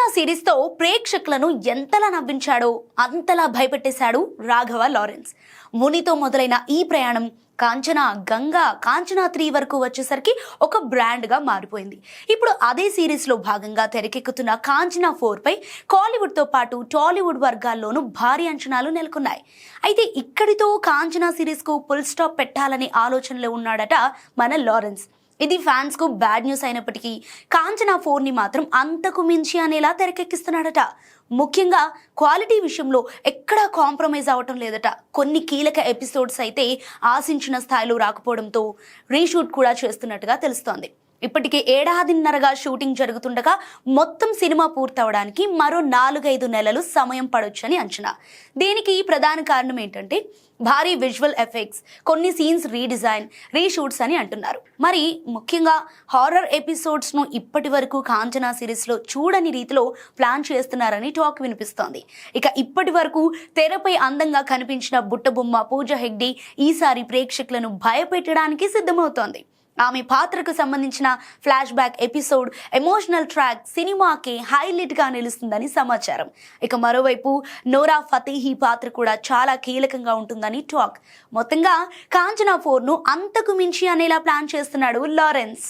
Kanchana series తో ప్రేక్షకులను ఎంతలా నవ్వించాడో అంతలా భయపెట్టేశాడు రాఘవ లారెన్స్. మునితో మొదలైన ఈ ప్రయాణం కాంచనా, గంగా, కాంచనా 3 వరకు వచ్చేసరికి ఒక బ్రాండ్ గా మారిపోయింది. ఇప్పుడు అదే సిరీస్ లో భాగంగా తెరకెక్కుతున్న కాంచనా 4 పై కాలీవుడ్ తో పాటు టాలీవుడ్ వర్గాల్లోనూ భారీ అంచనాలు నెలకొన్నాయి. అయితే ఇక్కడితో కాంచనా సిరీస్ కు ఫుల్ స్టాప్ పెట్టాలనే ఆలోచనలో ఉన్నాడట మన లారెన్స్. ఇది ఫ్యాన్స్ కు బ్యాడ్ న్యూస్ అయినప్పటికీ కాంచనా 4 ని మాత్రం అంతకు మించి అనేలా తెరకెక్కిస్తున్నాడట. ముఖ్యంగా క్వాలిటీ విషయంలో ఎక్కడా కాంప్రమైజ్ అవటం లేదట. కొన్ని కీలక ఎపిసోడ్స్ అయితే ఆశించిన స్థాయిలో రాకపోవడంతో రీషూట్ కూడా చేస్తున్నట్టుగా తెలుస్తోంది. ఇప్పటికే 1.5 షూటింగ్ జరుగుతుండగా మొత్తం సినిమా పూర్తవడానికి మరో 4-5 నెలలు సమయం పడొచ్చని అంచనా. దీనికి ప్రధాన కారణం ఏంటంటే భారీ విజువల్ ఎఫెక్ట్స్, కొన్ని సీన్స్ రీడిజైన్, రీషూట్స్ అని అంటున్నారు. మరి ముఖ్యంగా హారర్ ఎపిసోడ్స్ ను ఇప్పటి వరకు కాంచనా సిరీస్ లో చూడని రీతిలో ప్లాన్ చేస్తున్నారని టాక్ వినిపిస్తోంది. ఇక ఇప్పటి వరకు తెరపై అందంగా కనిపించిన బుట్టబొమ్మ పూజా హెగ్డే ఈసారి ప్రేక్షకులను భయపెట్టడానికి సిద్ధమవుతోంది. ఆమె పాత్రకు సంబంధించిన flash back episode, emotional track సినిమాకి హైలైట్ గా నిలుస్తుందని సమాచారం. ఇక మరోవైపు నోరా ఫతేహీ పాత్ర కూడా చాలా కీలకంగా ఉంటుందని టాక్. మొత్తంగా కాంచనా 4 ను అంతకు మించి అనేలా ప్లాన్ చేస్తున్నాడు లారెన్స్.